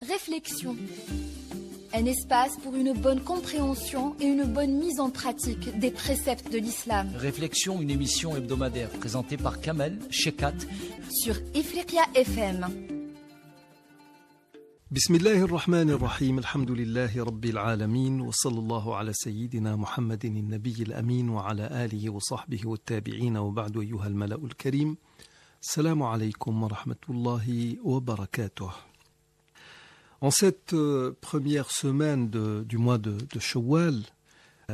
Réflexion. Un espace pour une bonne compréhension et une bonne mise en pratique des préceptes de l'islam. Réflexion, une émission hebdomadaire présentée par Kamel Shekat sur Ifriqiya FM. بسم الله الرحمن الرحيم الحمد لله رب العالمين وصلى الله على سيدنا محمد النبي الأمين وعلى آله وصحبه والتابعين وبعد أيها الملأ الكريم السلام عليكم ورحمة الله وبركاته. En cette première semaine du mois de Shawwal,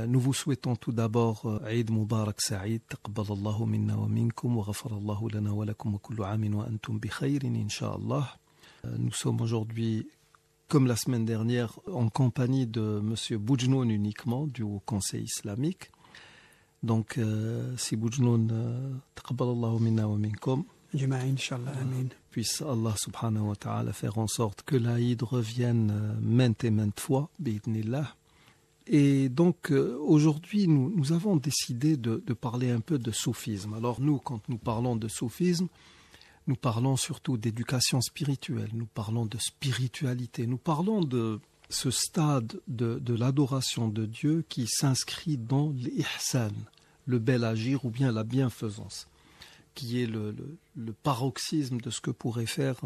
nous vous souhaitons tout d'abord Eid Mubarak Sa'id, taqabbalallahu minna wa minkum wa ghafarallahu lana wa lakum wa kullu amin wa antum bi khayrin insha'Allah. Nous sommes aujourd'hui, comme la semaine dernière, en compagnie de M. Boujnoun uniquement, du Haut Conseil islamique. Donc, si Boujnoun, taqabbalallahu minna wa minkum. Puisse Allah subhanahu wa ta'ala faire en sorte que l'Aïd revienne maintes et maintes fois, bi'idnillah. Et donc aujourd'hui nous avons décidé de parler un peu de soufisme. Alors nous, quand nous parlons de soufisme, nous parlons surtout d'éducation spirituelle, nous parlons de spiritualité, nous parlons de ce stade de l'adoration de Dieu qui s'inscrit dans l'ihsan, le bel agir ou bien la bienfaisance, qui est le paroxysme de ce que pourrait faire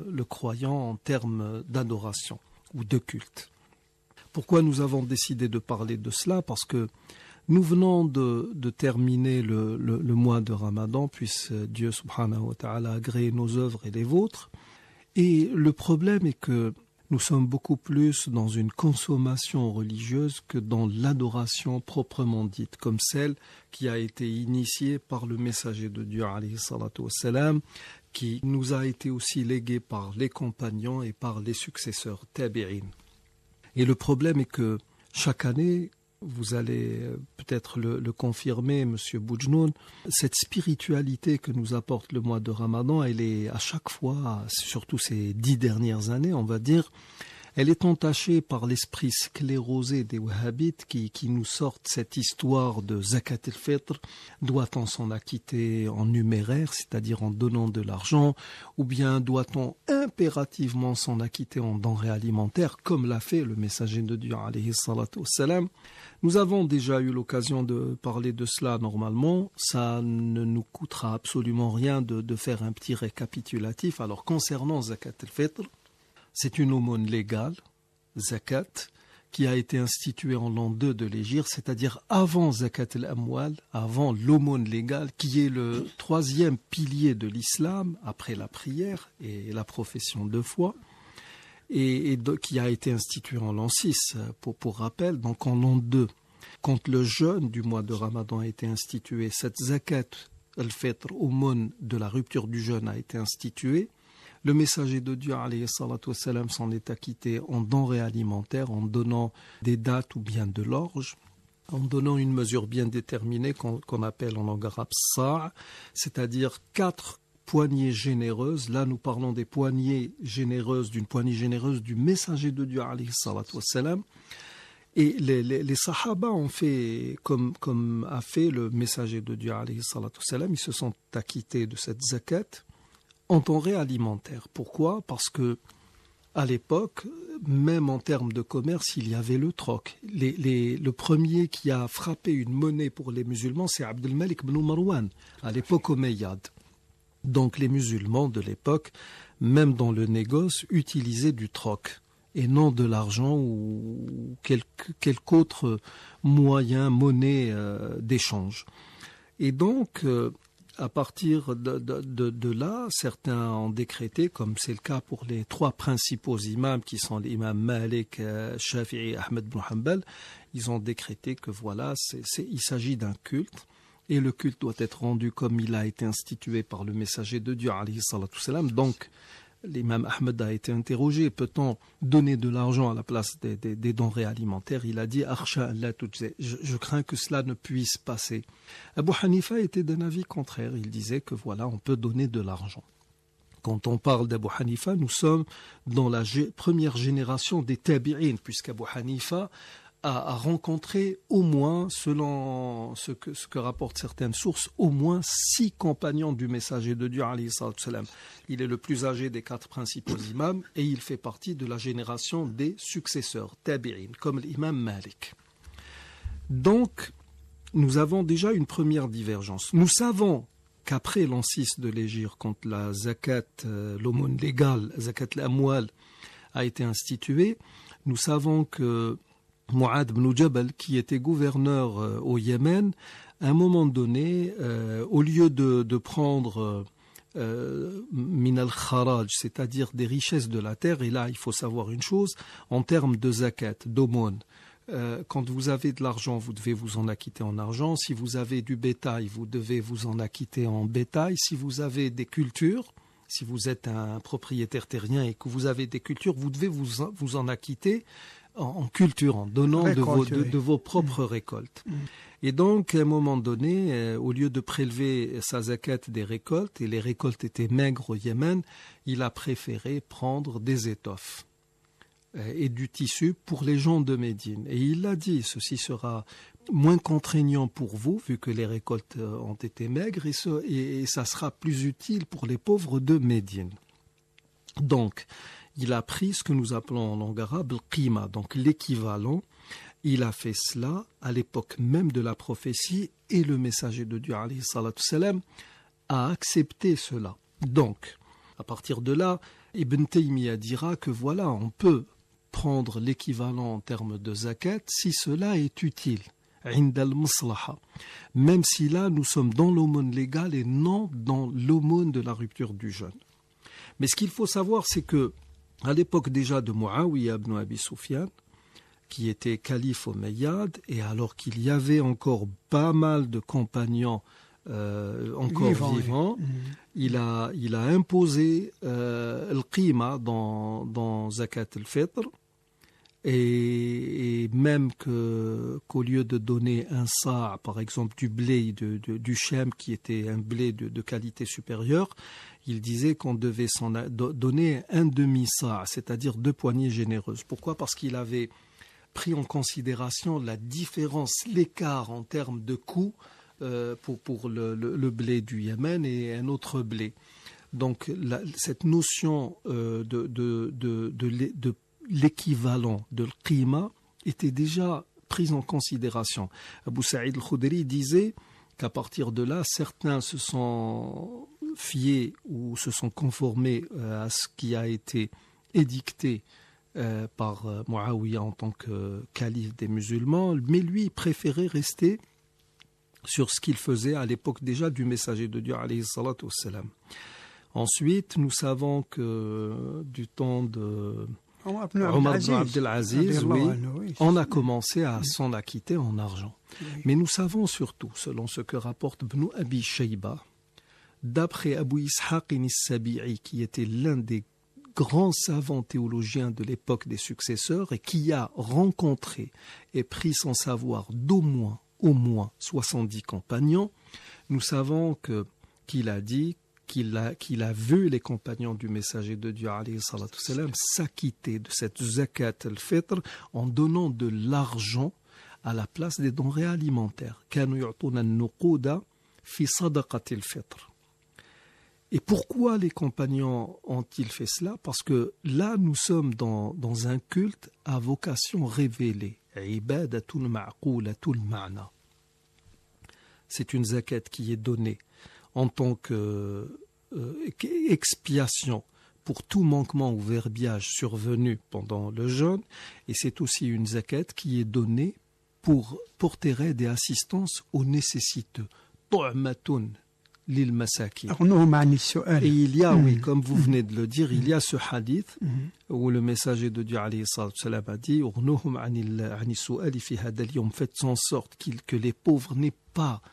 le croyant en termes d'adoration ou de culte. Pourquoi nous avons décidé de parler de cela? Parce que nous venons de terminer le mois de Ramadan, puisse Dieu subhanahu wa ta'ala agréer nos œuvres et les vôtres. Et le problème est que nous sommes beaucoup plus dans une consommation religieuse que dans l'adoration proprement dite, comme celle qui a été initiée par le messager de Dieu, alayhi salatu wassalam, qui nous a été aussi léguée par les compagnons et par les successeurs tabi'in. Et le problème est que chaque année, vous allez peut-être le confirmer, Monsieur Boujnoun, cette spiritualité que nous apporte le mois de Ramadan, elle est à chaque fois, surtout ces 10 dernières années, on va dire, elle est entachée par l'esprit sclérosé des wahhabites qui nous sortent cette histoire de zakat al-fitr. Doit-on s'en acquitter en numéraire, c'est-à-dire en donnant de l'argent, ou bien doit-on impérativement s'en acquitter en denrées alimentaires, comme l'a fait le messager de Dieu, alayhi salatu wassalam. Nous avons déjà eu l'occasion de parler de cela normalement. Ça ne nous coûtera absolument rien de faire un petit récapitulatif. Alors concernant zakat al-fitr, c'est une aumône légale, zakat, qui a été instituée en l'an 2 de l'Hégire, c'est-à-dire avant zakat al-amwal, avant l'aumône légale, qui est le troisième pilier de l'islam, après la prière et la profession de foi, et qui a été instituée en l'an 6, pour rappel, donc en l'an 2. Quand le jeûne du mois de Ramadan a été institué, cette zakat al-fitr, aumône de la rupture du jeûne, a été instituée. Le messager de Dieu, alayhi salatu wassalam, s'en est acquitté en denrées alimentaires, en donnant des dattes ou bien de l'orge, en donnant une mesure bien déterminée qu'on appelle en langue arabe sa', c'est-à-dire 4 poignées généreuses. Là, nous parlons des poignées généreuses, d'une poignée généreuse du messager de Dieu, alayhi salatu wassalam. Et les sahaba ont fait comme a fait le messager de Dieu, alayhi salatu wassalam. Ils se sont acquittés de cette zakat en denrées alimentaires. Pourquoi? Parce que à l'époque, même en termes de commerce, il y avait le troc. Le premier qui a frappé une monnaie pour les musulmans, c'est Abd al-Malik ibn Marwan, à l'époque omeyyade. Donc les musulmans de l'époque, même dans le négoce, utilisaient du troc et non de l'argent ou quelque autre moyen, monnaie d'échange. Et donc, à partir de là, certains ont décrété, comme c'est le cas pour les 3 principaux imams qui sont les imams Malik, Shafi'i et Ahmed ibn Hanbal, ils ont décrété que voilà, il s'agit d'un culte et le culte doit être rendu comme il a été institué par le messager de Dieu, alayhi salatu wassalam. Donc, l'imam Ahmed a été interrogé, peut-on donner de l'argent à la place des denrées alimentaires? Il a dit je crains que cela ne puisse passer. Abu Hanifa était d'un avis contraire, il disait que voilà, on peut donner de l'argent. Quand on parle d'Abu Hanifa, nous sommes dans la première génération des tabi'in, puisqu'Abu Hanifa a rencontré au moins, selon ce que rapportent certaines sources, au moins 6 compagnons du messager de Dieu, alayhi salatu salam. Il est le plus âgé des 4 principaux imams et il fait partie de la génération des successeurs, tabi'in, comme l'imam Malik. Donc, nous avons déjà une première divergence. Nous savons qu'après l'an 6 de l'Hégire, quand la zakat, l'aumône légale, zakat l'amwal, a été instituée, nous savons que Mu'ad ibn Jabal, qui était gouverneur au Yémen, à un moment donné, au lieu de prendre min al-kharaj, c'est-à-dire des richesses de la terre, et là il faut savoir une chose, en termes de zakat, d'aumône, quand vous avez de l'argent, vous devez vous en acquitter en argent. Si vous avez du bétail, vous devez vous en acquitter en bétail. Si vous avez des cultures, si vous êtes un propriétaire terrien et que vous avez des cultures, vous devez vous en acquitter en culture, en donnant de vos propres récoltes. Et donc, à un moment donné, au lieu de prélever sa zakat des récoltes, et les récoltes étaient maigres au Yémen, il a préféré prendre des étoffes et du tissu pour les gens de Médine. Et il a dit, ceci sera moins contraignant pour vous, vu que les récoltes ont été maigres, et ça sera plus utile pour les pauvres de Médine. Donc, il a pris ce que nous appelons en langue arabe le qima, donc l'équivalent. Il a fait cela à l'époque même de la prophétie, et le messager de Dieu, alayhi salatu salam, a accepté cela. Donc, à partir de là, Ibn Taymiyyah dira que voilà, on peut prendre l'équivalent en termes de zakat si cela est utile, عند المصلحة, même si là nous sommes dans l'aumône légale et non dans l'aumône de la rupture du jeûne. Mais ce qu'il faut savoir, c'est que à l'époque déjà de Muawiyah ibn Abi Sufyan, qui était calife omeyyade, et alors qu'il y avait encore pas mal de compagnons encore vivants, il a imposé le qima dans zakat al-fitr, et même qu'au lieu de donner un sa', par exemple du blé, du shem, qui était un blé de qualité supérieure, il disait qu'on devait donner un demi-sa', c'est-à-dire 2 poignées généreuses. Pourquoi ? Parce qu'il avait pris en considération la différence, l'écart en termes de coût pour le blé du Yémen et un autre blé. Donc cette notion de l'équivalent de l'qima était déjà prise en considération. Abu Sa'id al-Khudri disait qu'à partir de là, certains se sont fiés ou se sont conformés à ce qui a été édicté par Muawiyah en tant que calife des musulmans, mais lui préférait rester sur ce qu'il faisait à l'époque déjà du messager de Dieu, alayhi salatu wassalam. Ensuite, nous savons que du temps de Omar ibn Abdel Aziz, on a commencé à s'en acquitter en argent. Mais nous savons surtout, selon ce que rapporte Ibn Abi Shayba, d'après Abu Ishaq as-Sabi'i, qui était l'un des grands savants théologiens de l'époque des successeurs et qui a rencontré et pris son savoir d'au moins 70 compagnons, nous savons qu'il a dit qu'il a vu les compagnons du messager de Dieu, alayhi salatu salam, s'acquitter de cette zakat al-fitr en donnant de l'argent à la place des denrées alimentaires. كانوا يعطون النقود في صدقة الفطر. Et pourquoi les compagnons ont-ils fait cela? Parce que là, nous sommes dans un culte à vocation révélée. Ibadatul ma'qulatul ma'na. C'est une zakat qui est donnée en tant qu'expiation pour tout manquement ou verbiage survenu pendant le jeûne, et c'est aussi une zakat qui est donnée pour porter aide et assistance aux nécessiteux. Tu'matun lil masakin. Et il y a, oui, comme vous venez de le dire, il y a ce hadith où le messager de Dieu, alayhi salatu salam, a dit faites en sorte que les pauvres n'aient pas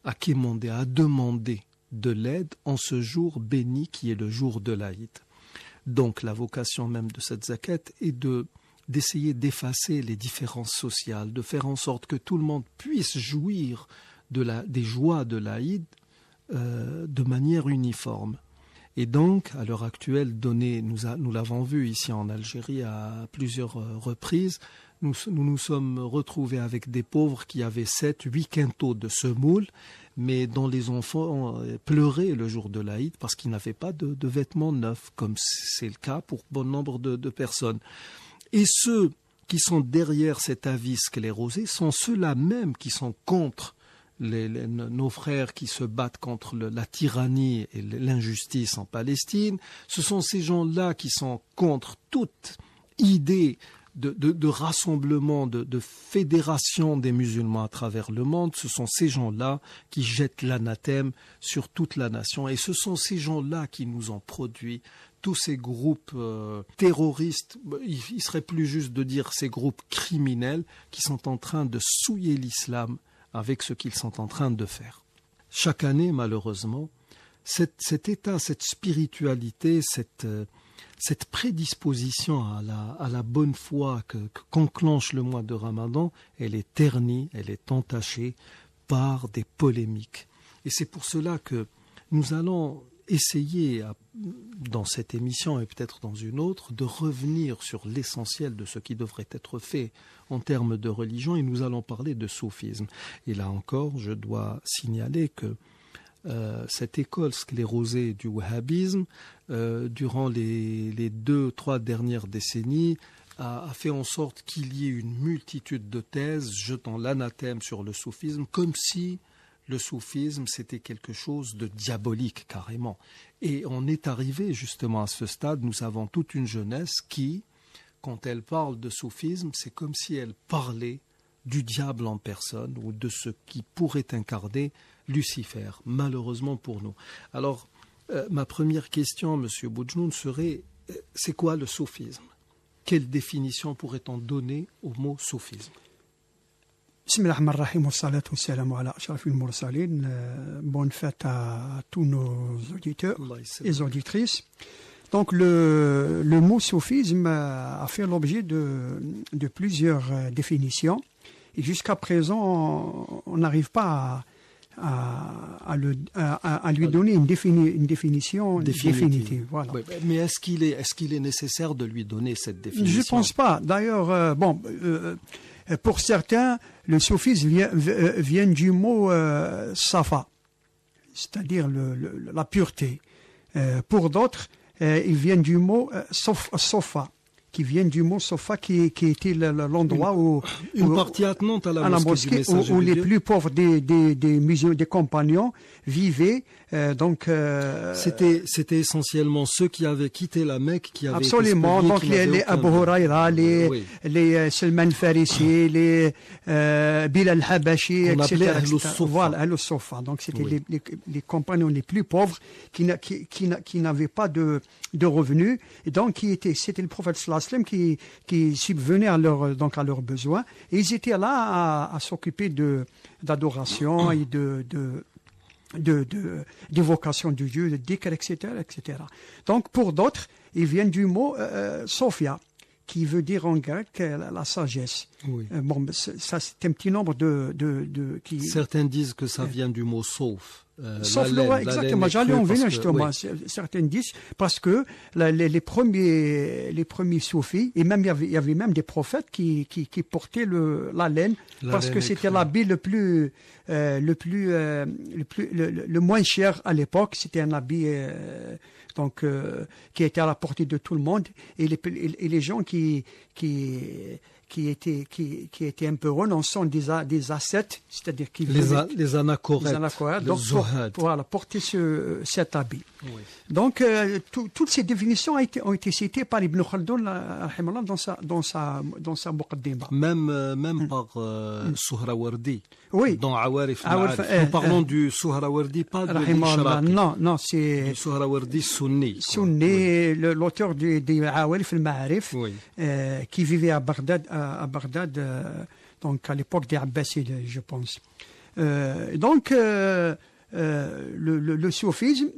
à quémander, à demander de l'aide en ce jour béni qui est le jour de l'Aïd. Donc la vocation même de cette zakat est d'essayer d'effacer les différences sociales, de faire en sorte que tout le monde puisse jouir des joies de l'Aïd de manière uniforme. Et donc, à l'heure actuelle, nous l'avons vu ici en Algérie à plusieurs reprises, nous nous sommes retrouvés avec des pauvres qui avaient 7, 8 quintaux de semoule, mais dont les enfants pleuraient le jour de l'Aïd parce qu'ils n'avaient pas de vêtements neufs, comme c'est le cas pour bon nombre de personnes. Et ceux qui sont derrière cet avis sclérosé sont ceux-là même qui sont contre nos frères qui se battent contre la tyrannie et l'injustice en Palestine. Ce sont ces gens-là qui sont contre toute idée de rassemblement, de fédération des musulmans à travers le monde. Ce sont ces gens-là qui jettent l'anathème sur toute la nation. Et ce sont ces gens-là qui nous ont produit tous ces groupes terroristes, il serait plus juste de dire ces groupes criminels qui sont en train de souiller l'islam avec ce qu'ils sont en train de faire. Chaque année, malheureusement, cet état, cette spiritualité, cette prédisposition à la bonne foi qu'enclenche le mois de Ramadan, elle est ternie, elle est entachée par des polémiques. Et c'est pour cela que nous allons essayer, dans cette émission et peut-être dans une autre, de revenir sur l'essentiel de ce qui devrait être fait en termes de religion, et nous allons parler de soufisme. Et là encore, je dois signaler que cette école sclérosée du wahhabisme, durant les 2-3 dernières décennies, a fait en sorte qu'il y ait une multitude de thèses jetant l'anathème sur le soufisme, comme si le soufisme, c'était quelque chose de diabolique, carrément. Et on est arrivé justement à ce stade, nous avons toute une jeunesse qui, quand elle parle de soufisme, c'est comme si elle parlait du diable en personne ou de ce qui pourrait incarner Lucifer, malheureusement pour nous. Alors, ma première question, M. Boudjnoun, serait, c'est quoi le soufisme? Quelle définition pourrait-on donner au mot soufisme? Bismillah ar-Rahman ar-Rahim wa salatu wa salamu ala ashrafil mursalin. Bonne fête à tous nos auditeurs et auditrices. Donc le mot soufisme a fait l'objet de plusieurs définitions et jusqu'à présent on n'arrive pas à lui donner une définition définitive. Voilà. Oui, mais est-ce qu'il est nécessaire de lui donner cette définition? Je ne pense pas. D'ailleurs, pour certains, le soufisme vient du mot safa, c'est-à-dire la pureté. Pour d'autres, il vient du mot sofa, qui vient du mot sofa, qui était l'endroit où une partie attenante à la mosquée où les plus pauvres des compagnons vivaient. C'était essentiellement ceux qui avaient quitté la Mecque, qui avaient absolument. Donc les Abu Huraira, les Salman Farisi, les Bilal Habashi, etc. Voilà, Al-Sofa. Donc c'était les compagnons les plus pauvres qui n'avaient pas de revenus, et donc c'était le prophète sallallahu alayhi wa sallam qui subvenait à leurs besoins, et ils étaient là à s'occuper d'adoration et d'évocation de Dieu, de dhikr, etc., etc. Donc pour d'autres, ils viennent du mot Sophia, qui veut dire en grec la sagesse. Oui. Ça c'est un petit nombre qui... Certains disent que ça vient du mot sauf. Sauf le roi, exactement. J'allais en venir justement. Oui. Certains disent parce que les premiers soufis, et même il y avait même des prophètes qui portaient la laine, parce que c'était l'habit le moins cher à l'époque. C'était un habit qui était à la portée de tout le monde, et les gens qui étaient un peu renonçants, des ascètes, c'est-à-dire les anachorètes, donc porter cet habit. Oui. Donc toutes ces définitions ont été citées par Ibn Khaldun dans sa Muqaddima. Même par Suhrawardi. Oui. Dans Awarif al-Ma'arif. Nous parlons du Suhrawardi, pas de l'Ishraqi. Non, c'est du Suhrawardi sunni. Sunni, l'auteur des Awarif al-Ma'arif, qui vivait à Bagdad, donc à l'époque des Abbasides, je pense. Le soufisme,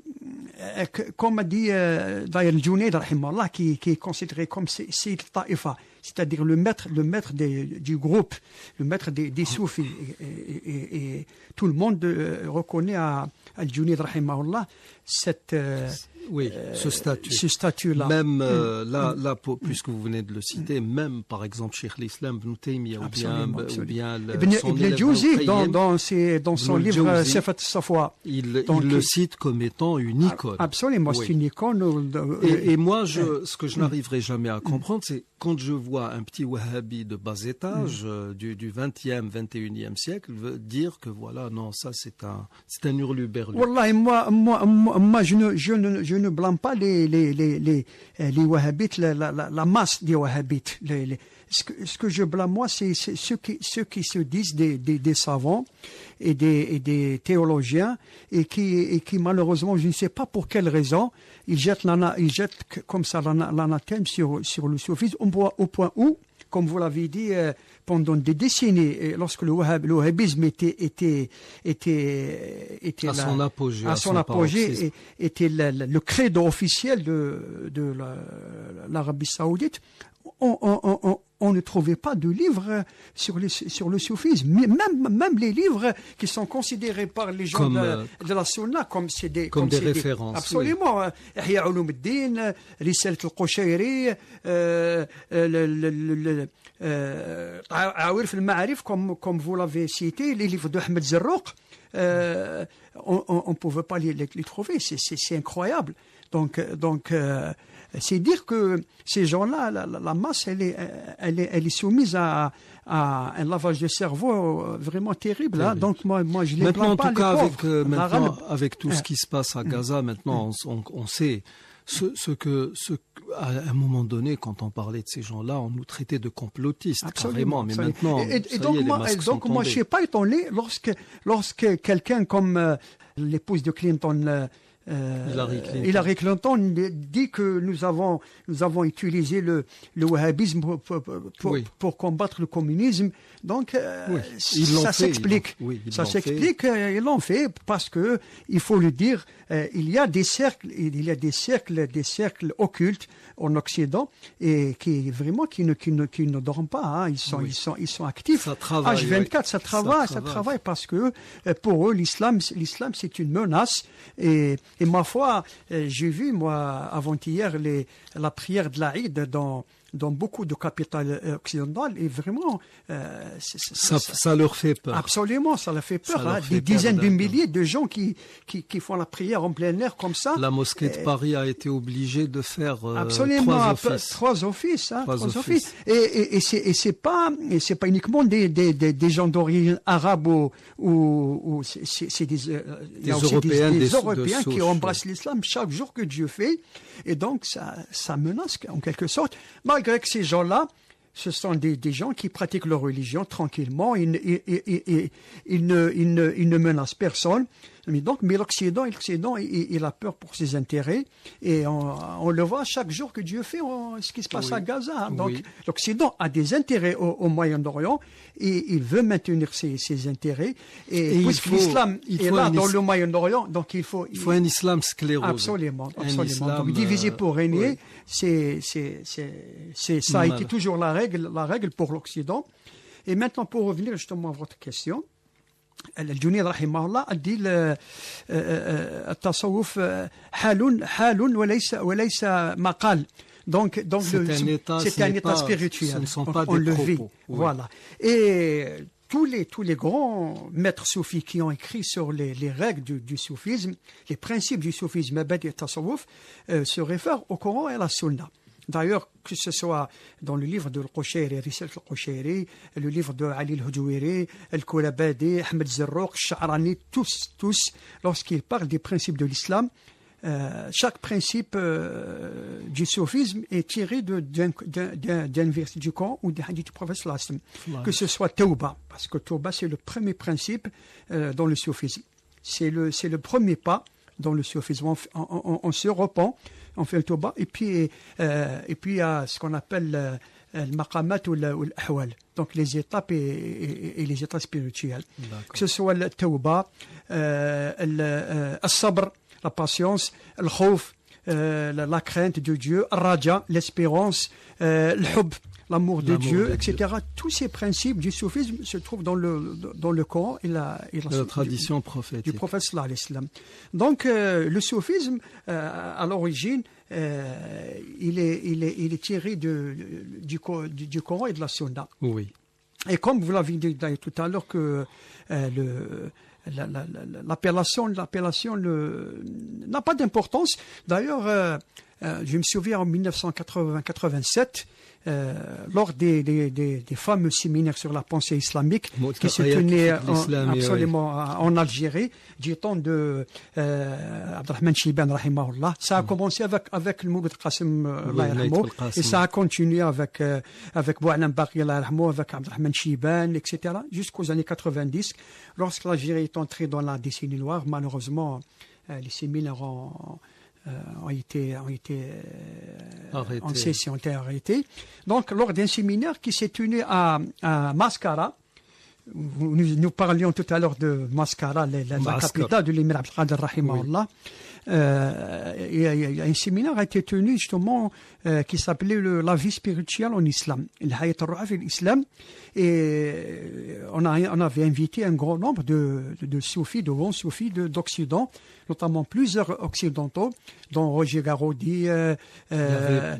comme a dit d'ailleurs le Junayd rahimahullah, qui est considéré comme Sayyid Ta'ifa, c'est-à-dire le maître du groupe, le maître des soufis, et tout le monde reconnaît à Junayd rahimahullah ce statut-là. Même là, puisque vous venez de le citer, même par exemple Cheikh l'Islam Ibn Taymiyyah ou bien Ibn Jawzi dans son livre Sifat al-Safwa, il le cite comme étant une icône. Absolument, c'est une icône. Et moi, ce que je n'arriverai jamais à comprendre, c'est quand je vois un petit wahhabi de bas étage du 20e, 21e siècle dire que voilà, non, ça c'est un hurluberlu. Wallah, moi je ne blâme pas les wahhabites, la masse des wahhabites. Ce que je blâme, moi, c'est ceux qui se disent des savants et des théologiens et qui malheureusement, je ne sais pas pour quelle raison, ils jettent comme ça l'anathème sur le soufisme au point où, comme vous l'avez dit, pendant des décennies, lorsque le wahhabisme était à son apogée, était le credo officiel de l'Arabie Saoudite, on ne trouvait pas de livres sur le soufisme. Même les livres qui sont considérés par les gens de la Sunna comme des références. Absolument. Ihya Ulum al-Din, Risalat al-Qushayri, Awirf al-Ma'arif, comme vous l'avez cité, les livres de Ahmed Zarruq, on ne pouvait pas les trouver. C'est incroyable. Donc, c'est dire que ces gens-là, la masse, elle est soumise à un lavage de cerveau vraiment terrible. Hein. Donc moi, je les plains pas. En tout cas, avec tout ce qui se passe à Gaza, maintenant, on sait à un moment donné, quand on parlait de ces gens-là, on nous traitait de complotistes, carrément. Mais maintenant, moi, je ne suis pas étonné lorsque quelqu'un comme l'épouse de Clinton, Hillary Clinton dit que nous avons utilisé le wahhabisme pour combattre le communisme. Donc, ça s'explique. Ça s'explique, ils l'ont fait parce que, il faut le dire, il y a des cercles occultes en Occident et qui ne dorment pas. Hein. Ils sont actifs. Ça travaille. H24, ça travaille parce que pour eux, l'islam, c'est une menace. Et ma foi, j'ai vu, moi, avant-hier, la prière de l'Aïd dans beaucoup de capitales occidentales, et vraiment, ça leur fait peur. Absolument, ça leur fait peur. Des dizaines de milliers de gens qui font la prière en plein air comme ça. La mosquée de Paris a été obligée de faire trois offices. Et c'est pas uniquement des gens d'origine arabe ou c'est des Européens qui embrassent l'islam chaque jour que Dieu fait. Et donc, ça menace en quelque sorte. Malgré que ces gens-là, ce sont des gens qui pratiquent leur religion tranquillement, ils ne menacent personne. Mais l'Occident, il a peur pour ses intérêts. Et on le voit chaque jour que Dieu fait ce qui se passe à Gaza. Donc l'Occident a des intérêts au Moyen-Orient et il veut maintenir ses intérêts. Et puisque l'islam est là dans le Moyen-Orient, donc il faut un islam sclérosé. Absolument. Donc diviser pour régner, ça a été toujours la règle pour l'Occident. Et maintenant, pour revenir justement à votre question, الجنيد رحمه الله dit التصوف حال وليس مقال. Donc c'est un état spirituel. Ce ne sont pas on des le propos. vit. Voilà. Et tous les grands maîtres soufis qui ont écrit sur les règles du soufisme, les principes du soufisme, mabadi tasawwuf, se réfèrent au Coran et à la Sunna. D'ailleurs, que ce soit dans le livre de Al-Qushayri, Risalat al-Qushayri, le livre de Ali al-Hujwiri, Al-Kulabadi, Ahmed Zarruq, Sha'rani, tous, lorsqu'ils parlent des principes de l'islam, chaque principe du soufisme est tiré d'un verset du Coran ou d'un hadith du prophète sallallahu alayhi wa sallam. Que ce soit Tawba, parce que Tawba c'est le premier principe dans le soufisme. C'est le premier pas dans le soufisme. On se repent, on fait le Tawba, et puis il y a ce qu'on appelle le maqamat ou l'ahwal, donc les étapes et les états spirituels. Que ce soit le Tawba, le sabr, la patience, le khawf, la crainte de Dieu, raja, l'espérance, le hub, l'amour de Dieu, etc. Tous ces principes du soufisme se trouvent dans le Coran et la tradition prophétique du prophète sallallahu alayhi wa sallam. Donc le soufisme, à l'origine, il est tiré du Coran et de la Sunna. Oui. Et comme vous l'avez dit tout à l'heure que l'appellation n'a pas d'importance. D'ailleurs, je me souviens en 1987, lors des fameux séminaires sur la pensée islamique qui se tenaient en Algérie, du temps de Abdelrahman Chiban, rahimahullah. Ça a commencé avec le Mouloud Qasim, et ça a continué avec Bou'alam Baghi, avec Abdelrahman Chiban, etc., jusqu'aux années 90. Lorsque l'Algérie est entrée dans la décennie noire, malheureusement, les séminaires ont été arrêtés. Donc, lors d'un séminaire qui s'est tenu à Mascara, nous parlions tout à l'heure de Mascara, la capitale de l'émir Abdelkader rahimahullah. Un séminaire a été tenu justement qui s'appelait la vie spirituelle en islam, le hayat al-ru'a fi l'islam, et on avait invité un grand nombre de soufis, de bons soufis d'Occident, notamment plusieurs occidentaux, dont Roger Garaudy. Il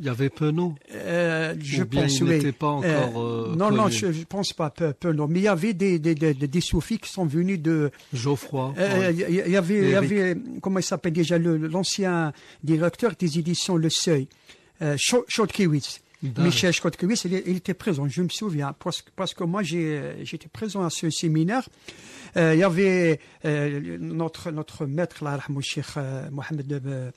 y avait Penaud. Je pense, il n'était pas encore. Non, je ne pense pas Penaud, mais il y avait des soufis qui sont venus de. Geoffroy. Il y avait, comment il s'appelle déjà, l'ancien directeur des éditions Le Seuil, Chodkiewicz. Michel Chodkiewicz, il était présent, je me souviens, parce que moi j'étais présent à ce séminaire. Il y avait notre maître, là, le Cheikh Mohamed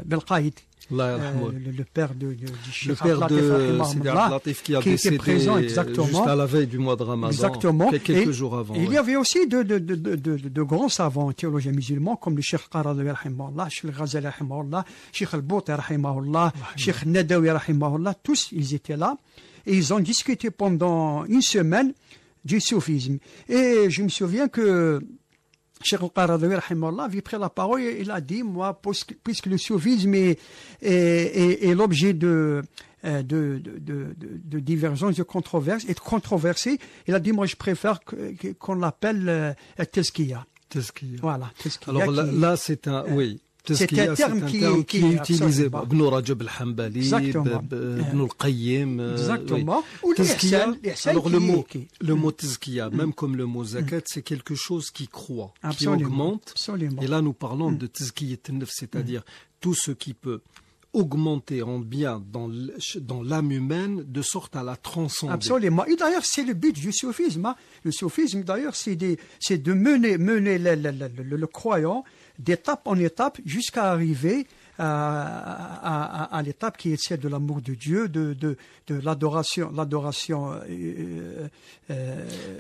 Belqaïd, le père du Cheikh Latif qui était présent juste à la veille du mois de Ramadan, exactement. Quelques jours avant. Il y avait aussi de grands savants théologiens musulmans comme le Cheikh Qaradawi rahimahullah, Cheikh Ghazali rahimahullah, Cheikh Al-Bouti rahimahullah, Cheikh Nadawi rahimahullah, tous ils étaient là et ils ont discuté pendant une semaine du soufisme. Et je me souviens que Cheikh Al-Qaradawi rahimahullah avait pris la parole et il a dit, moi, puisque le soufisme est l'objet de divergences, de controverses, et de controversé, il a dit, moi, je préfère qu'on l'appelle Tazkiya. Voilà, Tazkiya. Alors là, c'est un... oui. C'est un terme qui est utilisé. Ibn Rajab al-Hanbali, Ibn al-Qayyim. Exactement. Ou alors le mot tazkiya, même comme le mot zakat, c'est quelque chose qui croît, qui augmente. Absolument. Et là, nous parlons de tazkiyat an-nafs, c'est-à-dire tout ce qui peut augmenter en bien dans l'âme humaine de sorte à la transcender. Absolument. Et d'ailleurs, c'est le but du soufisme. Hein. Le soufisme, d'ailleurs, c'est de mener le croyant d'étape en étape jusqu'à arriver à l'étape qui est celle de l'amour de Dieu, de l'adoration.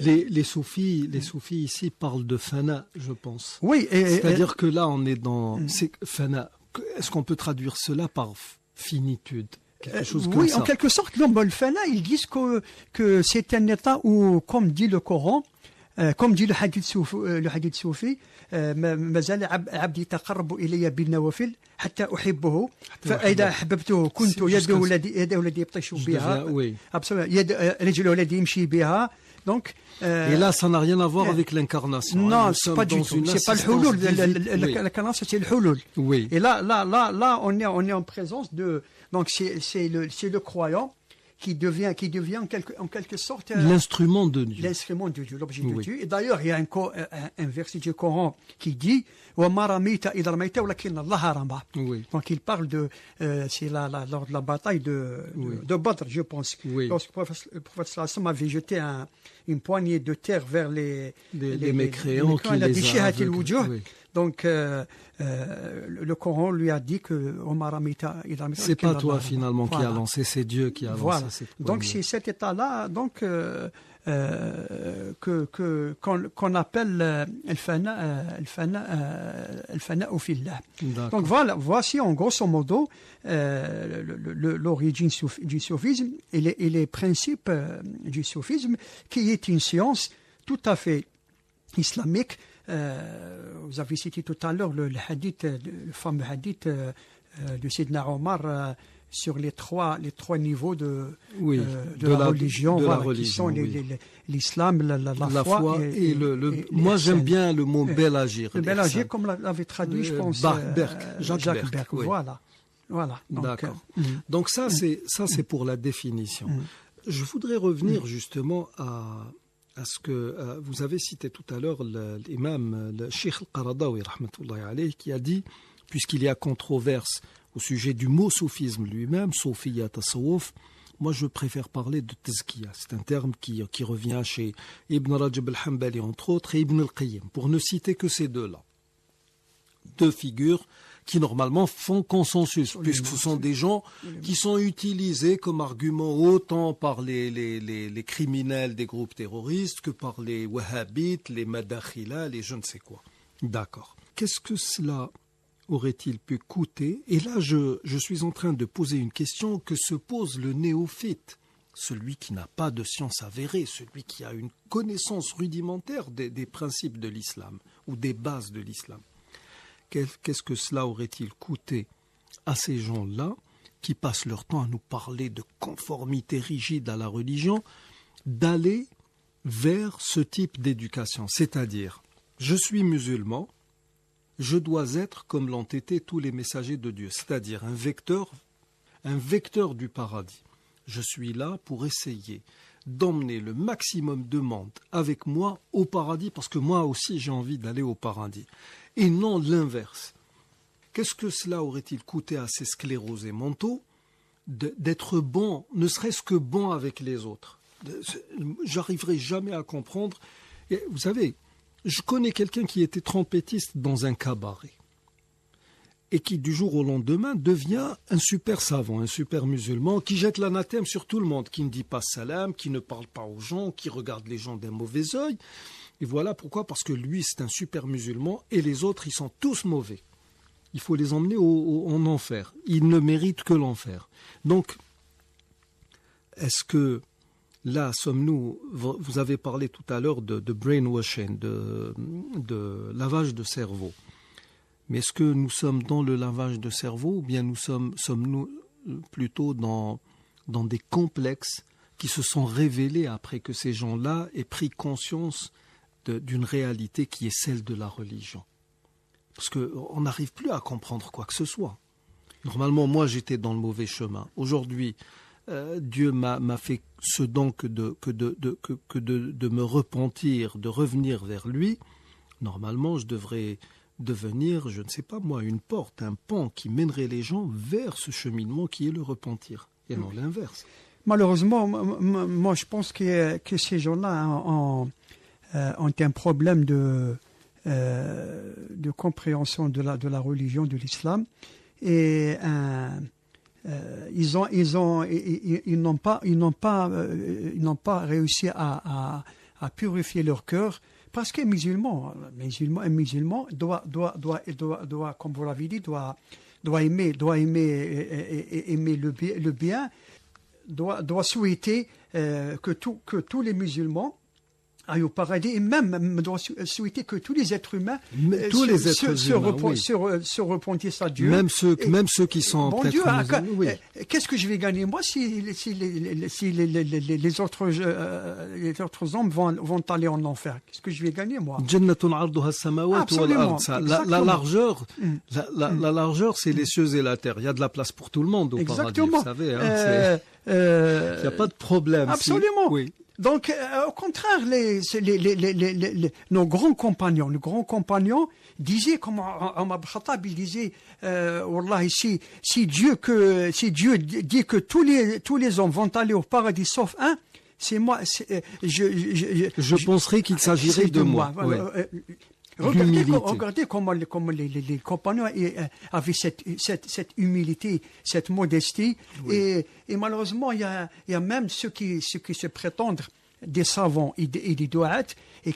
Les soufis ici parlent de fana, je pense. Oui. C'est-à-dire que là, on est dans fana. Est-ce qu'on peut traduire cela par finitude? Quelque chose comme oui, ça. En quelque sorte, le fana, ils disent que c'est un état où, comme dit le Coran, comme dit le hadith soufi, مازال عبدي يتقرب إلي بالنوافل حتى أحبه فإذا أحببته كنت يده الذي يبطش بها يد رجله الذي يمشي بها. Donc, et là, ça n'a rien à voir avec l'incarnation. Non, c'est pas du tout. C'est pas le hulul. L'incarnation, c'est le hulul. Oui. Et là, on est en présence de. Donc, c'est le croyant qui devient en quelque sorte l'instrument de Dieu. L'instrument de Dieu, l'objet de Dieu. Et d'ailleurs, il y a un verset du Coran qui dit donc il parle c'est lors de la bataille de Badr, je pense. Oui. Lorsque le prophète sallallahu avait jeté une poignée de terre vers les mécréants qui les a aveugles. Donc, le Coran lui a dit que c'est pas toi finalement qui a lancé, c'est Dieu qui a lancé cette poignée. Donc, c'est cet état-là qu'on appelle al-fana au fillah. Donc, voici en grosso modo l'origine du soufisme et les principes du soufisme, qui est une science tout à fait islamique, vous avez cité tout à l'heure le hadith, le fameux hadith de Sidna Omar sur les trois niveaux de la religion, qui sont l'islam, la foi et moi j'aime bien le mot bel agir. Le bel agir, comme l'avait traduit, je pense, Jacques Berck. Oui. Voilà. D'accord. Donc ça c'est pour la définition. Je voudrais revenir justement à ce que vous avez cité tout à l'heure, l'imam, le Cheikh al-Qaradawi, rahmatullahi alayhi, qui a dit, puisqu'il y a controverse au sujet du mot soufisme lui-même, Soufiyya Tasawwuf, moi je préfère parler de Tazkiya. C'est un terme qui revient chez Ibn Rajab al-Hanbali entre autres et Ibn al-Qayyim, pour ne citer que ces deux-là. Deux figures qui normalement font consensus, puisque ce sont des gens qui sont utilisés comme argument autant par les criminels des groupes terroristes que par les wahhabites, les madakhila, les je ne sais quoi. D'accord. Qu'est-ce que cela aurait-il pu coûter? Et là, je suis en train de poser une question que se pose le néophyte, celui qui n'a pas de science avérée, celui qui a une connaissance rudimentaire des principes de l'islam ou des bases de l'islam. Qu'est-ce que cela aurait-il coûté à ces gens-là qui passent leur temps à nous parler de conformité rigide à la religion, d'aller vers ce type d'éducation? C'est-à-dire, je suis musulman, je dois être comme l'ont été tous les messagers de Dieu, c'est-à-dire un vecteur du paradis. Je suis là pour essayer d'emmener le maximum de monde avec moi au paradis, parce que moi aussi j'ai envie d'aller au paradis, et non l'inverse. Qu'est-ce que cela aurait-il coûté à ces sclérosés mentaux d'être bon, ne serait-ce que bon avec les autres? J'arriverai jamais à comprendre. Et vous savez, je connais quelqu'un qui était trompettiste dans un cabaret et qui du jour au lendemain devient un super savant, un super musulman, qui jette l'anathème sur tout le monde, qui ne dit pas salam, qui ne parle pas aux gens, qui regarde les gens d'un mauvais œil. Et voilà pourquoi, parce que lui c'est un super musulman et les autres ils sont tous mauvais. Il faut les emmener en enfer. Ils ne méritent que l'enfer. Donc, est-ce que là, sommes-nous, vous avez parlé tout à l'heure de brainwashing, de lavage de cerveau. Mais est-ce que nous sommes dans le lavage de cerveau ou bien sommes-nous plutôt dans des complexes qui se sont révélés après que ces gens-là aient pris conscience d'une réalité qui est celle de la religion? Parce qu'on n'arrive plus à comprendre quoi que ce soit. Normalement, moi, j'étais dans le mauvais chemin. Aujourd'hui, Dieu m'a fait ce don que de me repentir, de revenir vers lui. Normalement, je devrais devenir, je ne sais pas moi, une porte, un pont qui mènerait les gens vers ce cheminement qui est le repentir, et non l'inverse. Malheureusement, moi je pense que ces gens-là ont un problème de compréhension de la religion, de l'islam, et ils n'ont pas réussi à purifier leur cœur, parce qu'un musulman doit, comme vous l'avez dit, doit aimer le bien, doit souhaiter que tous les musulmans aillent au paradis, et même doit souhaiter que tous les êtres humains se repentissent à Dieu. Même ceux qui sont bon Dieu, qu'est-ce que je vais gagner moi si les autres hommes vont aller en enfer? Qu'est-ce que je vais gagner moi? La largeur, c'est les cieux et la terre. Il y a de la place pour tout le monde au paradis, vous savez. Il n'y a pas de problème. Absolument. Oui. Donc, au contraire, nos grands compagnons disaient, comme Omar Khattab, il disait, Wallah, si Dieu dit que tous les hommes vont aller au paradis sauf un, c'est moi. Je penserais qu'il s'agirait de moi. Voilà. Regardez comment les compagnons avaient cette humilité, cette modestie, oui. Et malheureusement il y a même ceux qui se prétendent des savants et des douat, et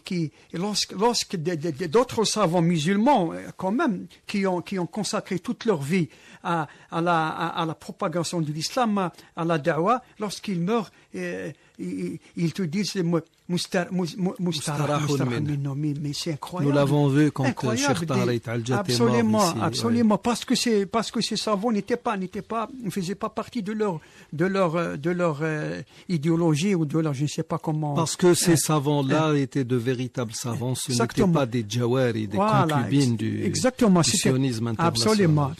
lorsque d'autres savants musulmans, quand même, qui ont consacré toute leur vie à la propagation de l'islam, à la da'wa, lorsqu'ils meurent, ils te disent mais c'est incroyable. Nous l'avons vu quand Cheikh Taharit Al-Jat est mort ici. Absolument, parce que ces savants ne faisaient pas partie de leur idéologie ou de leur, je ne sais pas comment. Parce que ces savants-là étaient de véritables savants, ce n'étaient pas des jawari, des concubines du sionisme international. Absolument.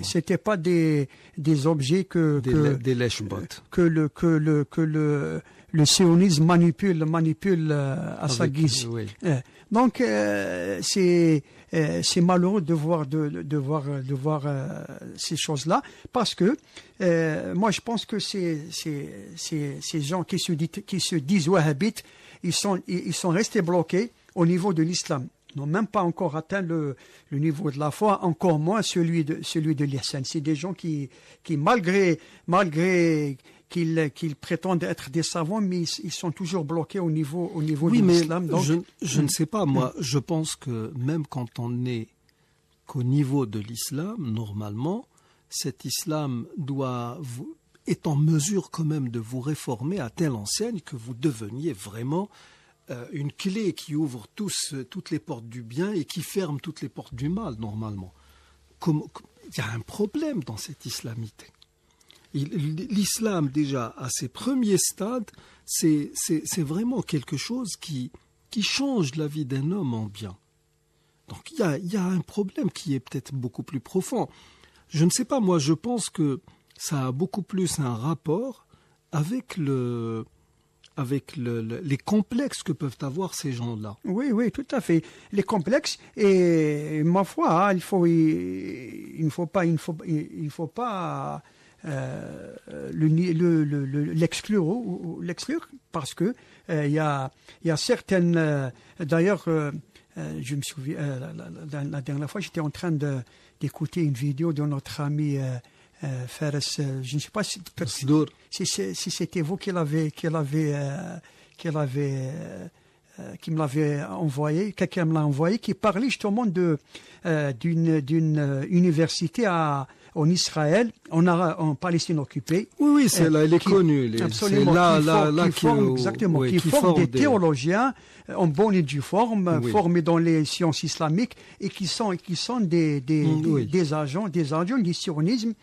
C'était pas des objets des lèche-bottes. que le sionisme manipule à sa guise. Oui. Donc c'est malheureux de voir ces choses-là, parce que moi je pense que ces gens qui se disent wahhabites, ils sont restés bloqués au niveau de l'islam. Ils n'ont même pas encore atteint le niveau de la foi, encore moins celui de l'ihsan. C'est des gens qui malgré qu'ils prétendent être des savants, mais ils sont toujours bloqués au niveau de l'islam. Donc, je ne sais pas, moi, je pense que même quand on n'est qu'au niveau de l'islam, normalement, cet islam est en mesure quand même de vous réformer à telle enseigne que vous deveniez vraiment une clé qui ouvre toutes les portes du bien et qui ferme toutes les portes du mal, normalement. Il y a un problème dans cette islamité. L'islam, déjà, à ses premiers stades, c'est vraiment quelque chose qui change la vie d'un homme en bien. Donc il y a un problème qui est peut-être beaucoup plus profond. Je ne sais pas, moi je pense que ça a beaucoup plus un rapport avec les complexes que peuvent avoir ces gens-là. Oui, tout à fait. Les complexes, et ma foi, il ne faut pas l'exclure, parce que il y a certaines. D'ailleurs, je me souviens, la dernière fois, j'étais en train d'écouter une vidéo de notre ami Fares. Je ne sais pas si c'était vous qui me l'avait envoyé, quelqu'un me l'a envoyé, qui parlait justement d'une université en Israël, en Palestine occupée. Oui, celle-là, elle est connue. Absolument. Qui forme des théologiens en bonne et due forme, formés dans les sciences islamiques, et qui sont des agents du sionisme,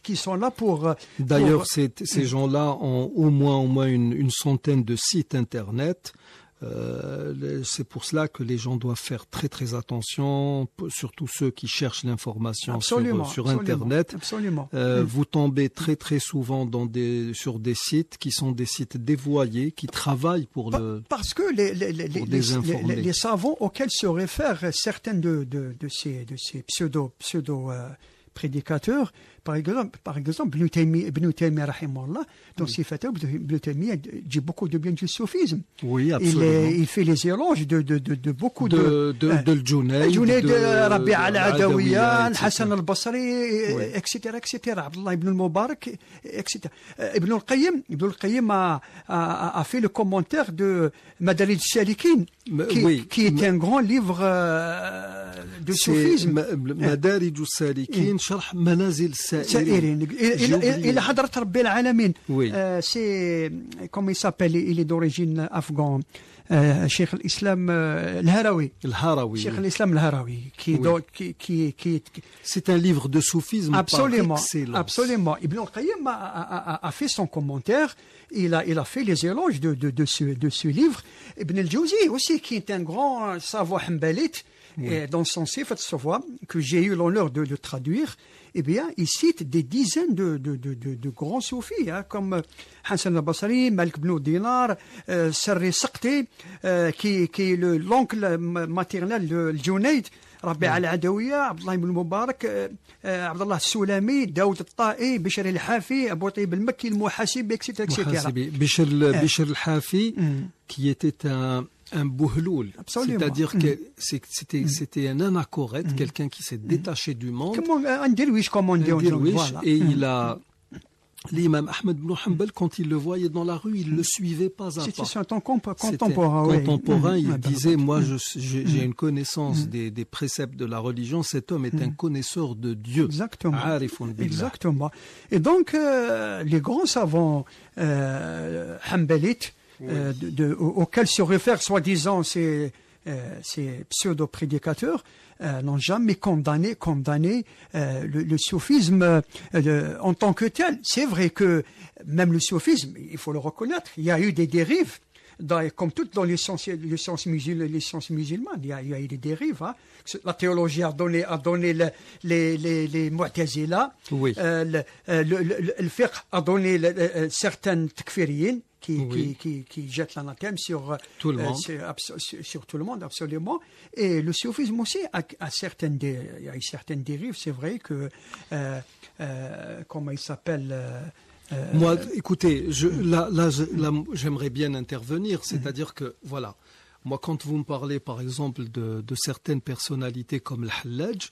qui sont là pour... D'ailleurs, ces gens-là ont au moins une centaine de sites Internet. C'est pour cela que les gens doivent faire très très attention, surtout ceux qui cherchent l'information sur Internet. Absolument. Vous tombez très très souvent sur des sites qui sont des sites dévoyés, qui travaillent parce que les savants auxquels se réfèrent certains de ces pseudo prédicateurs, par exemple Ibn Taymiyyah rahimahullah, dans ses fatwas, Ibn Taymiyyah dit beaucoup de bien du soufisme. Oui, absolument. Il fait les éloges de beaucoup de Junayd, Rabi' al-Adawiyya, Hassan al-Basri, etc. Abdullah ibn al-Mubarak, etc. Ibn al-Qayyim a fait le commentaire de Madarij al-Salikin, qui est un grand livre de soufisme. Madarij al-Salikin, sharh manazil سائرين إلى حضرة رب العالمين. C'est comment il s'appelle, il est d'origine afghan, Cheikh l'Islam al-Harawi. Cheikh l'Islam al-Harawi, qui c'est un livre de soufisme par excellence. Absolument. Ibn al-Qayyim a fait son commentaire. Il a fait les éloges de ce livre. Ibn al-Jawzi aussi, qui est un grand savant hanbalite, dans son Sifat Safwa, que j'ai eu l'honneur de le traduire, bien, il cite des dizaines de grands soufis, comme Hassan al-Basri, Malik ibn Dinar, Sarri Saqti, qui est l'oncle maternel de Junayd, Rabi' al-Adawiyya, Abdullah ibn Mubarak, Abdullah al-Sulami, Daoud al-Ta'i, Bishr al-Hafi, Abu Tayyib al-Makki, al-Muhasibi, etc. Bishr al-Hafi, qui était un bouhloul, c'est-à-dire que c'était un anachorète, quelqu'un qui s'est détaché du monde, un derwish, comme on dit, et l'imam Ahmed ibn Hanbal, quand il le voyait dans la rue, il le suivait pas à pas. C'est un contemporain. Contemporain, il disait, moi, j'ai une connaissance des préceptes de la religion. Cet homme est un connaisseur de Dieu. Exactement. Arifun billah. Exactement. Et donc, les grands savants hanbalites, auxquels se réfèrent soi-disant ces pseudo-prédicateurs, n'ont jamais condamné le soufisme en tant que tel. C'est vrai que même le soufisme, il faut le reconnaître, il y a eu des dérives, comme toutes dans les sciences musulmanes, il y a eu des dérives. Hein. La théologie a donné les Mu'tazila, oui. le fiqh a donné certaines takfiriyin, qui jette l'anathème sur tout le monde, sur tout le monde, absolument. Et le soufisme aussi il y a certaines dérives. C'est vrai que comment il s'appelle moi, écoutez, là, j'aimerais bien intervenir, c'est-à-dire que voilà. Moi, quand vous me parlez, par exemple, de certaines personnalités comme le Hallaj,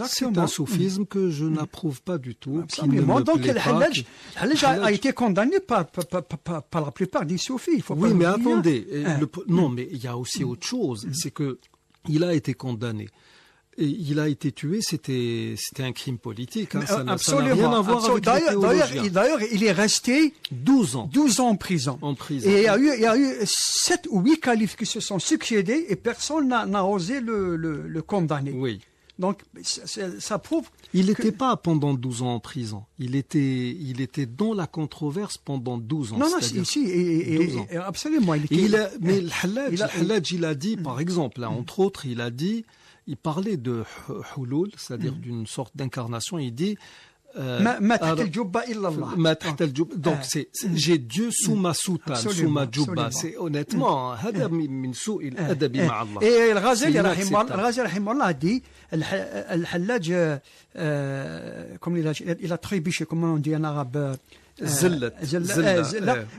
c'est un soufisme que je n'approuve pas du tout. Absolument. Donc, le Hallaj a été condamné par la plupart des soufis. Il faut oui, mais attendez. Non, mais il y a aussi autre chose. C'est que il a été condamné. Et il a été tué, c'était un crime politique. Hein, ça n'a rien à voir avec la théologie. D'ailleurs, il est resté 12 ans en prison. Et il y a eu 7 ou 8 califes qui se sont succédés et personne n'a osé le condamner. Oui. Donc, ça prouve... Il n'était pas pendant 12 ans en prison. Il était dans la controverse pendant 12 ans. Non, absolument. Mais le Hallaj, il a dit, par exemple, là, entre autres, il parlait de hulul, c'est-à-dire d'une sorte d'incarnation. Il dit donc j'ai Dieu sous ma soutane, sous ma djubba. C'est honnêtement et le Ghazali rahimahullah a dit Al-Hallaj comme il a trébuché, comment on dit en arabe,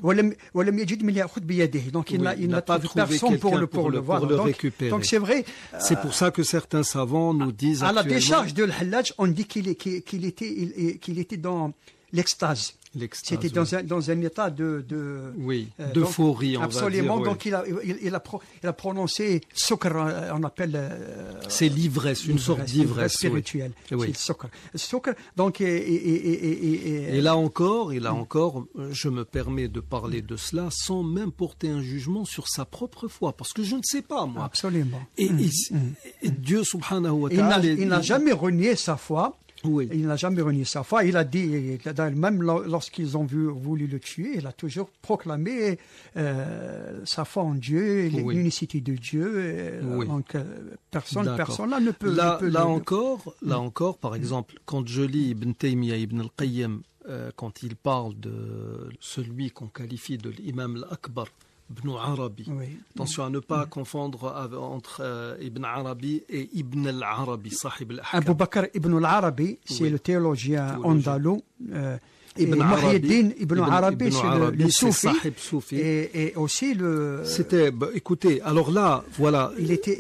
ولم يجد من يأخذ بيده. Donc il n'a pas trouvé personne pour le récupérer. Donc c'est vrai. C'est pour ça que certains savants nous disent à la décharge de Al-Hallaj, on dit qu'il était dans l'extase. C'était dans un état d'euphorie, on absolument. va dire. Donc il a prononcé sukr, on appelle. C'est l'ivresse, une sorte d'ivresse spirituelle. Oui. C'est le sukr. Donc et là encore, je me permets de parler de cela sans même porter un jugement sur sa propre foi, parce que je ne sais pas moi. Absolument. Et Dieu subhanahu wa ta'ala, il n'a jamais renié sa foi. Oui. Il n'a jamais renié sa foi. Il a dit, même lorsqu'ils ont voulu le tuer, il a toujours proclamé sa foi en Dieu, l'unicité de Dieu. Donc personne là ne peut. Là encore, par exemple, quand je lis Ibn Taymiyyah, Ibn al-Qayyim, quand il parle de celui qu'on qualifie de l'imam al-Akbar, Ibn Arabi. Attention à ne pas confondre entre Ibn Arabi et Ibn al-Arabi, Sahib al-Ahkam. Abu Bakr Ibn al-Arabi, c'est le théologien andalou. Ibn Arabi, Ibn Arabi, c'est le soufi. Et aussi le. C'était, écoutez, alors là, voilà. Il était,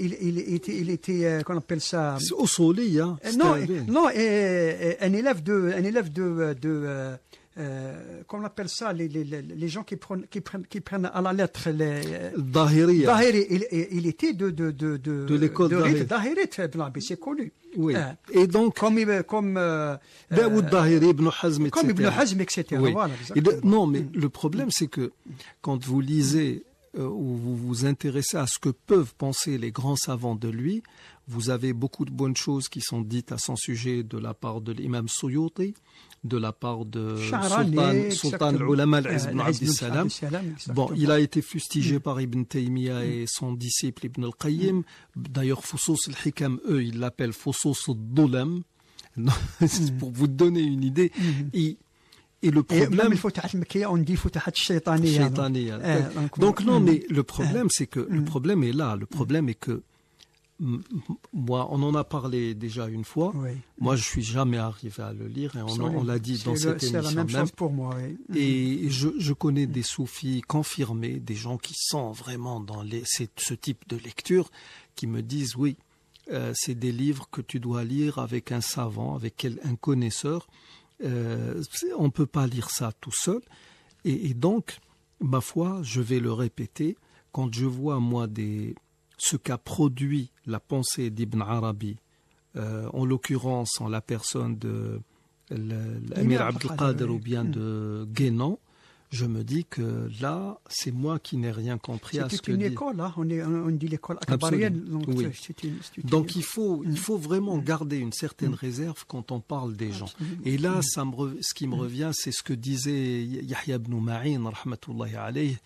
qu'on appelle ça. Au soleil, hein. Non, un élève de qu'on appelle ça, les gens qui prennent à la lettre les Dahiri. Il était de l'école Dahiri, c'est connu. Oui. Et donc comme Daoud Dahiri, Ibn Hazm, etc. Comme Ibn Hazm, etc. Oui. Voilà, non, mais le problème, c'est que quand vous lisez ou vous vous intéressez à ce que peuvent penser les grands savants de lui, vous avez beaucoup de bonnes choses qui sont dites à son sujet de la part de l'imam Suyuti, de la part de Sultan al-Ulama al-Izz ibn Abdissalam. Bon, il a été fustigé par Ibn Taymiyyah et son disciple Ibn al-Qayyim. D'ailleurs, Fusus al-Hikam, eux, ils l'appellent Fusus al-Dulam. Pour vous donner une idée. Et le problème, on dit donc non, mais le problème, c'est que le problème est là. Le problème est que moi, on en a parlé déjà une fois. Moi, je suis jamais arrivé à le lire et on l'a dit dans cette émission. C'est la même chose pour moi. Et je connais des soufis confirmés, des gens qui sont vraiment dans ce type de lecture, qui me disent oui, c'est des livres que tu dois lire avec un savant, avec un connaisseur. On ne peut pas lire ça tout seul. Et donc, ma foi, je vais le répéter, quand je vois, moi, ce qu'a produit la pensée d'Ibn Arabi, en l'occurrence en la personne de l'Amir Abdelkader ou bien de Guénan, je me dis que là, c'est moi qui n'ai rien compris à ce que dit. C'est une école, là. On dit l'école akbarienne. Donc, oui. Donc il faut vraiment Mm. garder une certaine réserve quand on parle des gens. Absolument. Et là, ce qui me revient, c'est ce que disait Yahya ibn Ma'in, rahmatullahi alayh,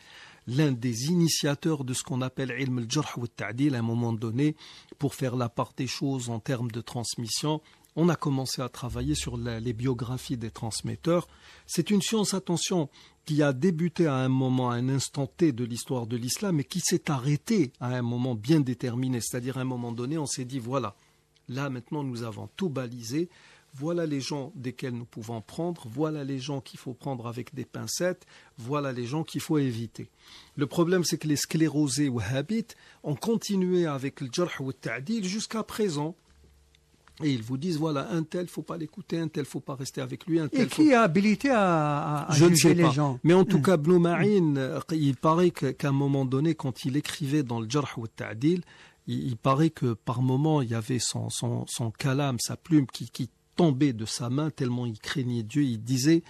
l'un des initiateurs de ce qu'on appelle ilm al-jarh wa al-ta'dil, à un moment donné, pour faire la part des choses en termes de transmission. On a commencé à travailler sur les biographies des transmetteurs. C'est une science, attention, qui a débuté à un moment, à un instant T de l'histoire de l'islam, et qui s'est arrêtée à un moment bien déterminé. C'est-à-dire, à un moment donné, on s'est dit, voilà, là maintenant nous avons tout balisé, voilà les gens desquels nous pouvons prendre, voilà les gens qu'il faut prendre avec des pincettes, voilà les gens qu'il faut éviter. Le problème, c'est que les sclérosés wahhabites ont continué avec le jarh ou le ta'dil jusqu'à présent. Et ils vous disent, voilà, un tel, il ne faut pas l'écouter, un tel, il ne faut pas rester avec lui, un tel... Et qui est habilité à je ne juger sais les pas. gens? Mais en tout cas, Ibn Ma'in, il paraît qu'à un moment donné, quand il écrivait dans le Jarh ou Ta'dil, il paraît que par moment, il y avait son kalam, sa plume qui tombait de sa main tellement il craignait Dieu. Il disait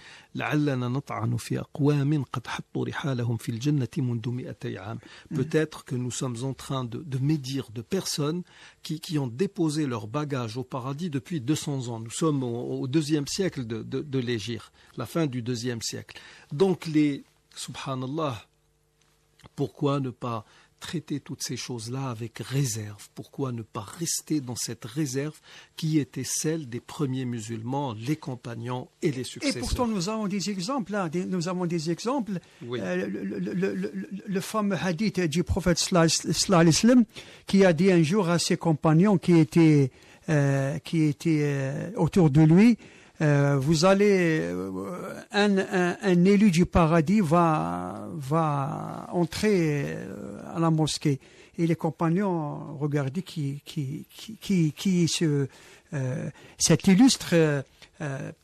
peut-être que nous sommes en train de médire de personnes qui ont déposé leur bagage au paradis depuis 200 ans. Nous sommes au deuxième siècle de l'Hégire, la fin du deuxième siècle. Donc subhanallah, pourquoi ne pas traiter toutes ces choses-là avec réserve? Pourquoi ne pas rester dans cette réserve qui était celle des premiers musulmans, les compagnons et les successeurs? Et pourtant, nous avons des exemples, là. Nous avons des exemples. Oui. Le fameux hadith du prophète sallallahu alayhi wa sallam, qui a dit un jour à ses compagnons qui étaient autour de lui, vous allez, un élu du paradis va entrer à la mosquée. Et les compagnons regardaient cette illustre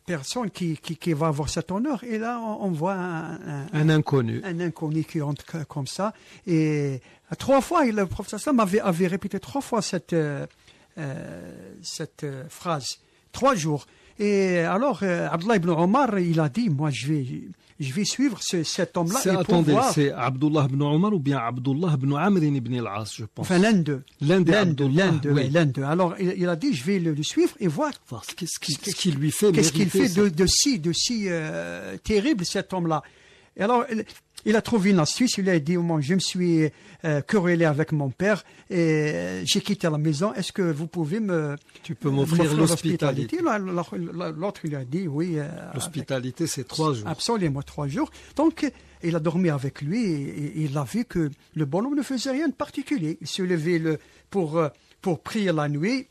personne qui va avoir cet honneur. Et là, on voit un inconnu. Un inconnu qui entre comme ça. Et 3 fois, le prophète sallam avait répété 3 fois cette phrase. 3 jours. Et alors, Abdullah ibn Omar, il a dit, moi, je vais suivre cet homme-là. Attendez, c'est Abdullah ibn Omar ou bien Abdullah ibn Amr ibn al-As, je pense. Enfin, l'un d'eux. L'un d'eux. Alors, il a dit, je vais le suivre et voir qu'est-ce qui lui fait qu'est-ce qu'il fait de si terrible, cet homme-là. Et alors, il a trouvé une astuce, il a dit, je me suis querellé avec mon père et j'ai quitté la maison, est-ce que vous pouvez m'offrir l'hospitalité? L'autre, il a dit, oui. L'hospitalité, c'est 3 jours. Absolument, 3 jours. Donc, il a dormi avec lui et il a vu que le bonhomme ne faisait rien de particulier. Il se levait pour prier la nuit.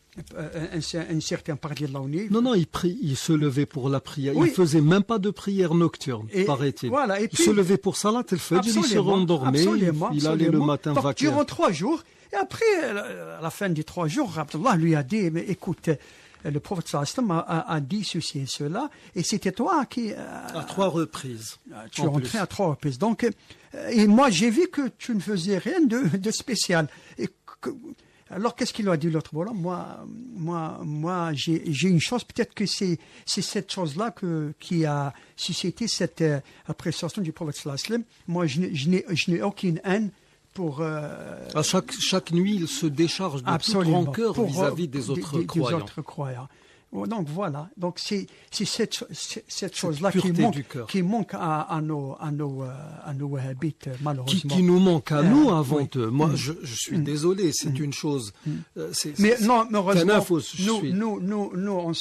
Un certain partie de la nuit. Non, il se levait pour la prière. Oui. Il ne faisait même pas de prière nocturne, paraît-il. Voilà, il se levait pour Salat el-Fajr, il se rendormait, il allait le matin vaquer. Durant 3 jours, et après, à la fin des 3 jours, Abdullah lui a dit, mais écoute, le prophète sallallahu a dit ceci et cela, et c'était toi qui... à 3 reprises. Tu es rentré à 3 reprises. Donc, et moi, j'ai vu que tu ne faisais rien de spécial. Alors, qu'est-ce qu'il a dit l'autre? Voilà, moi, j'ai une chose. Peut-être que c'est cette chose-là qui a suscité cette appréciation du prophète sallallahu alayhi wa sallam. Moi, je n'ai aucune haine pour. À chaque nuit, il se décharge de toute rancœur vis-à-vis des autres croyants. Donc voilà. Donc c'est cette chose-là qui manque à nos wahhabites, malheureusement. Qui nous manque à nous avant eux. Moi, je suis désolé, c'est une chose. Mais heureusement, nous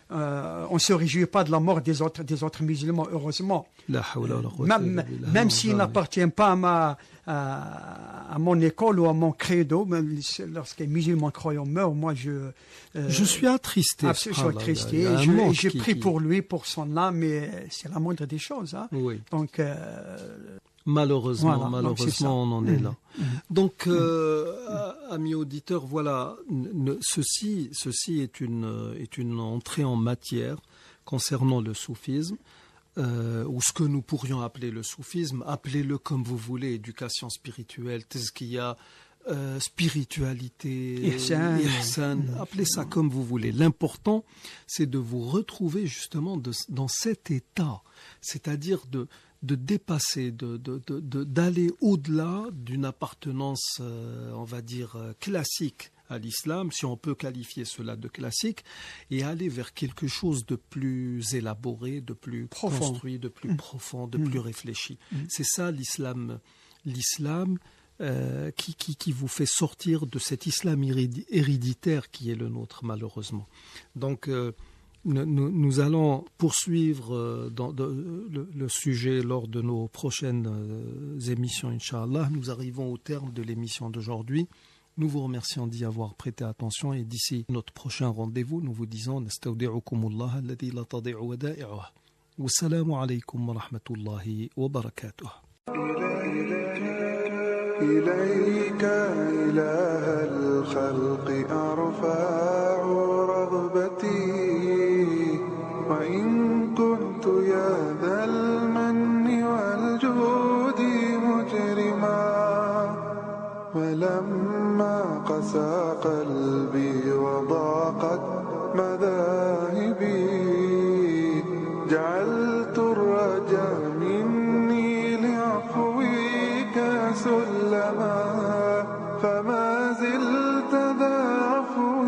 on se réjouit pas de la mort des autres musulmans, heureusement. Même s'il n'appartient pas à mon école ou à mon credo, même lorsqu'un musulman croyant meurt, moi je suis attristé. Je suis attristé. Je prie pour lui, pour son âme, mais c'est la moindre des choses. Hein. Oui. Donc, malheureusement, on en est là. Donc, amis auditeurs, voilà, ceci est une entrée en matière concernant le soufisme, ou ce que nous pourrions appeler le soufisme, appelez-le comme vous voulez, éducation spirituelle, tazkiya, spiritualité, ihsan, appelez ça comme vous voulez. L'important, c'est de vous retrouver justement dans cet état, c'est-à-dire de dépasser, d'aller au-delà d'une appartenance, on va dire, classique à l'islam, si on peut qualifier cela de classique, et aller vers quelque chose de plus élaboré, de plus construit, de plus profond, de plus réfléchi. C'est ça l'islam qui vous fait sortir de cet islam héréditaire qui est le nôtre, malheureusement. Donc, nous allons poursuivre le sujet lors de nos prochaines émissions, Inch'Allah. Nous arrivons au terme de l'émission d'aujourd'hui. Nous vous remercions d'y avoir prêté attention et d'ici notre prochain rendez-vous, nous vous disons Nastawdi'ukumullah alladhi la tadi'u wada'i'uh. Wassalamu alaykum wa rahmatullahi wa barakatuh. إليك إله الخلق أرفع رغبتي وإن كنت يا ذا المن والجود مجرما ولما قسى قلبي وضاقت مذاهبي جعلت الرجاء مني لعفوك سلما فما زلت ذا عفو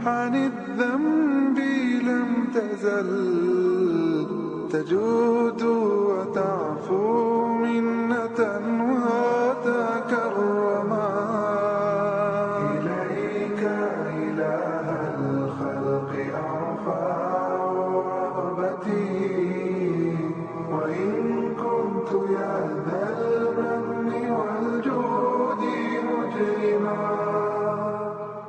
عن الذنب لم تزل تجود وتعفو منة وتكرما إليك إله الخلق أرفع رغبتي وإن كنت يا ذا المن والجود مجرما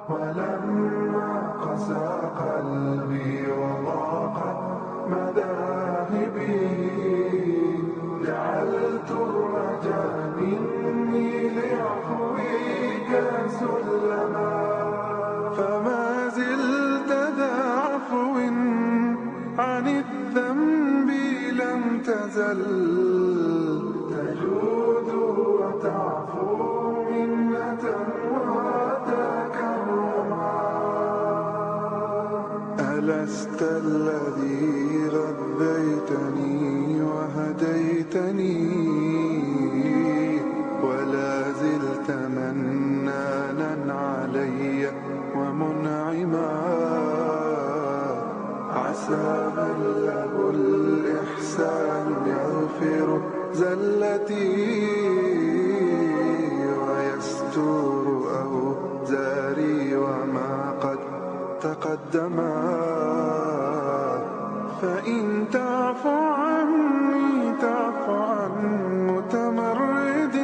ولما قسى قلبي وضاقت مذاهبي جعلت الرجاء مني لعفوك سلما فما زلت ذا عفو عن الذنب لم تزل تجود وتعفو منة وتكرما ألست الذي غذيتني وهديتني ولا زلت منانا علي ومنعما عسى من له الإحسان يغفر زلتي ويستور أوزاري وما قد تقدما فإن تعفو عني تعفو عن متمرد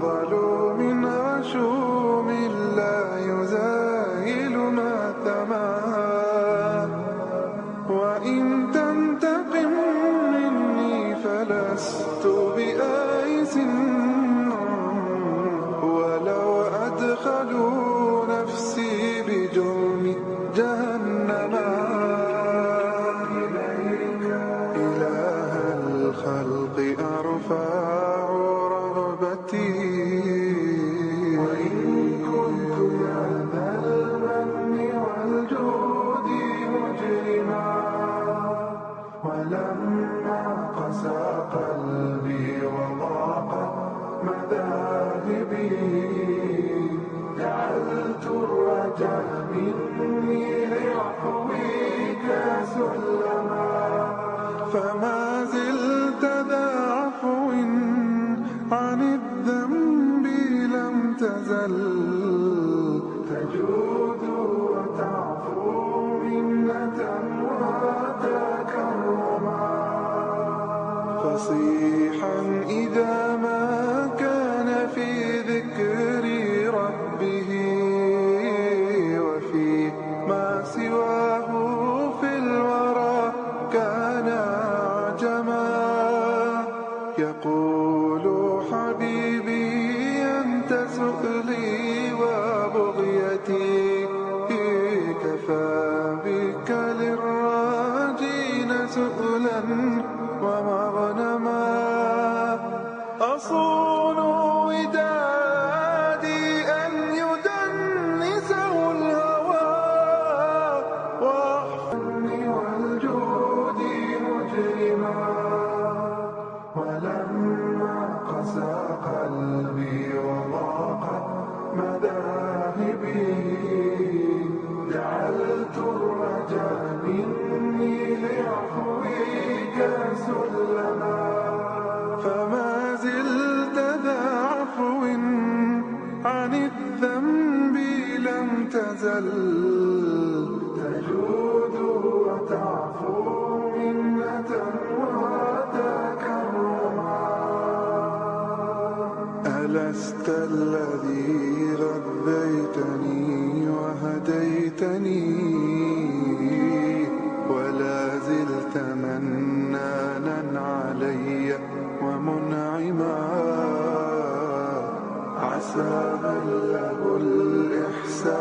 ظلوم غشوم لا يزاهل ماثما وإن تنتقم مني فلست بآيس ولو أدخلوا نفسي بجرم جهنم إليك إله الخلق أرفع رغبتي وإن كنت يا ذا المن والجود مجرما ولما قسى قلبي وضاقت مذاهبي جعلت الرجاء مني لعفوك سلما فما زلت ذا عفو عن الذنب لم تزل تجود وتعفو منة وتكرما فصيحا إذا ما كان في ذكر ربه وفي ما سواه في الورى كان عجما يقول حبيبي أنت سؤلي وبغيتي كفى بك جعلت الرجاء مني لعفوك سلما فما زلت ذا عفو عن الذنب لم تزل تجود وتعفو منة وتكرما ألست الذي غذيتني وهديتني ولا زلت منانا علي ومنعما عسى من له الإحسان